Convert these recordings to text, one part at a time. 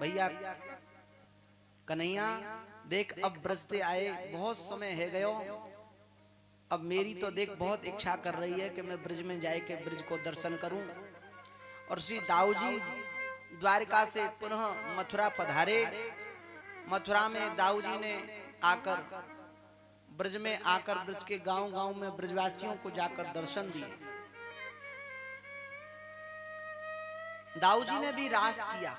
भैया कन्हैया देख, अब ब्रज से आए बहुत समय है गयो, अब मेरी तो देख बहुत इच्छा कर रही है कि मैं ब्रज में जाए के ब्रज को दर्शन करूं। और श्री दाऊ जी द्वारका से पुनः मथुरा पधारे। मथुरा में दाऊ जी ने आकर ब्रज में आकर ब्रज के गांव-गांव में ब्रजवासियों को जाकर दर्शन दिए। दाऊ जी ने भी रास किया।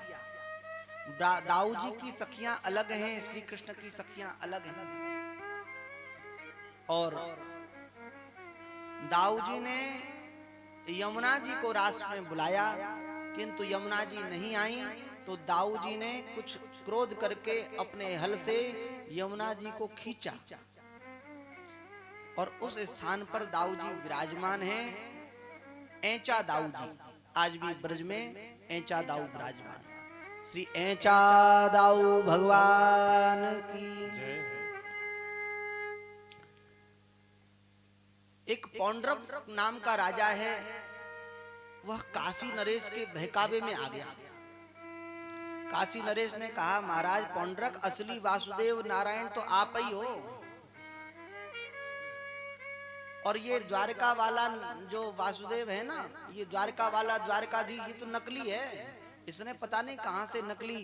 दाऊ जी की सखियां अलग हैं, श्री कृष्ण की सखियां अलग हैं। और दाऊ जी ने यमुना जी को रास में बुलाया, किंतु यमुना जी नहीं आई। तो दाऊ जी ने कुछ क्रोध करके अपने हल से यमुना जी को खींचा और उस स्थान पर दाऊ जी विराजमान हैं। ऐंचा दाऊ जी आज भी ब्रज में ऐंचा दाऊ विराजमान। श्री ऐंचा दाऊ भगवान की जय। एक पौंड्रक नाम का राजा है, वह काशी नरेश के बहकावे में आ गया। काशी नरेश ने कहा, महाराज पौंड्रक, असली वासुदेव नारायण तो आप ही हो, और ये द्वारका वाला जो वासुदेव है ना, ये द्वारका वाला द्वारकाधीश, ये तो नकली है। इसने पता नहीं कहां से नकली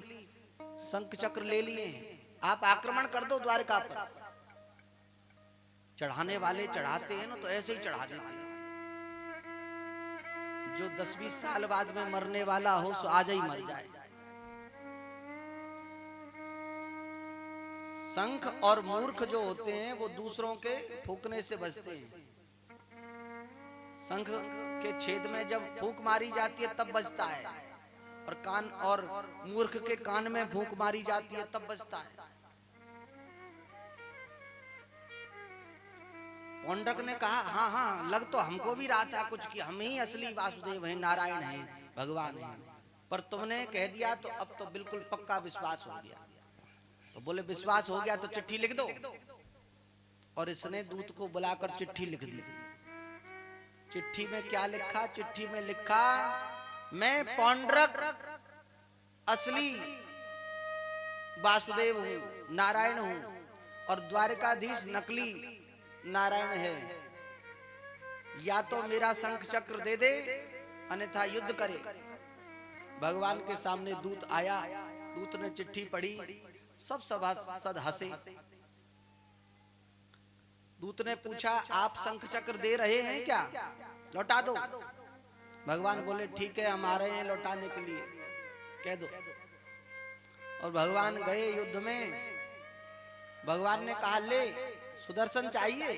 शंख चक्र ले लिए हैं। आप आक्रमण कर दो द्वारका पर। चढ़ाने वाले चढ़ाते हैं ना, तो ऐसे ही चढ़ा देते हैं। जो 10-20 साल बाद में मरने वाला हो सो आज ही मर जाए। शंख और मूर्ख जो होते हैं वो दूसरों के फूंकने से बचते हैं। शंख के छेद में जब फूंक मारी जाती है तब बचता है, और मूर्ख के कान में फूंक मारी जाती है तब बचता है। पौंड्रक ने कहा, हाँ हाँ, लग तो हमको भी रहा था कुछ कि हम ही असली वासुदेव हैं, नारायण हैं, भगवान हैं, पर तुमने कह दिया तो अब तो बिल्कुल पक्का विश्वास हो गया। तो बोले, विश्वास हो गया तो चिट्ठी लिख दो। और इसने दूत को बुलाकर चिट्ठी लिख दी। चिट्ठी में क्या लिखा? चिट्ठी में लिखा, मैं पौंड्रक असली वासुदेव हूं, नारायण हूं, और द्वारकाधीश नकली नारायण है। या तो मेरा शंख चक्र दे दे, अन्यथा युद्ध करे। भगवान के सामने दूत आया। दूत ने चिट्ठी पढ़ी, सब सभासद हंसे। दूत ने पूछा, आप शंख चक्र दे रहे हैं क्या? लौटा दो। भगवान बोले, ठीक है, हम आ रहे हैं लौटाने के लिए, कह दो। और भगवान गए युद्ध में। भगवान ने कहा, ले सुदर्शन चाहिए,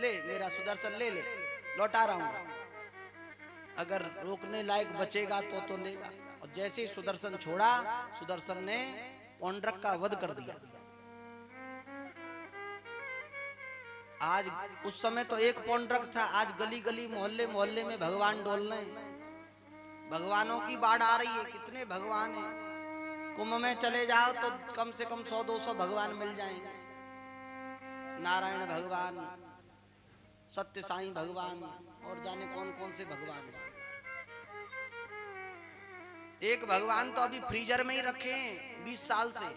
ले मेरा सुदर्शन ले ले, लौटा रहा हूं। अगर रोकने लायक बचेगा तो लेगा। और जैसे ही सुदर्शन छोड़ा, सुदर्शन ने पौंड्रक का वध कर दिया। आज उस समय तो एक पौंड्रक था, आज गली गली मोहल्ले मोहल्ले में भगवान डोल रहे हैं। भगवानों की बाढ़ आ रही है। कितने भगवान हैं। कुंभ में चले जाओ तो कम से कम 100-200 भगवान मिल जाएंगे। नारायण भगवान, सत्य साईं भगवान, और जाने कौन कौन से भगवान। एक भगवान तो अभी फ्रीजर में ही रखे हैं 20 साल से।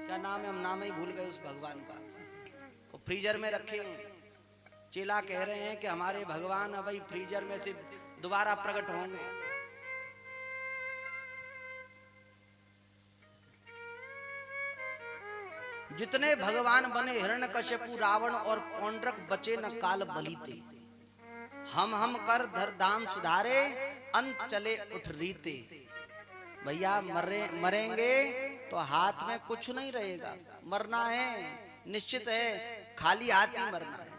क्या नाम है, हम नाम ही भूल गए उस भगवान का। वो फ्रीजर में रखे हैं। चेला कह रहे हैं कि हमारे भगवान अभी फ्रीजर में से दोबारा प्रकट होंगे। जितने भगवान बने, हिरण्यकश्यपु, रावण और पौंड्रक, बचे न काल बलीते। हम कर धर दाम सुधारे, अंत चले उठ रीते। भैया मरेंगे तो हाथ में कुछ नहीं रहेगा। मरना है निश्चित है, खाली हाथ ही मरना है।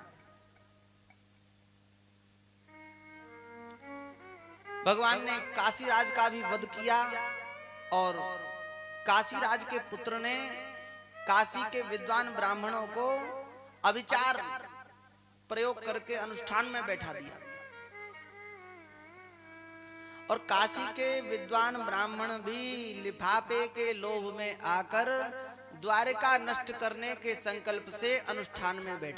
भगवान ने काशीराज का भी वध किया, और काशीराज के पुत्र ने काशी के विद्वान ब्राह्मणों को अविचार प्रयोग करके अनुष्ठान में बैठा दिया। और काशी के विद्वान ब्राह्मण भी लिफाफे के लोभ में आकर द्वारका नष्ट करने के संकल्प से अनुष्ठान में बैठ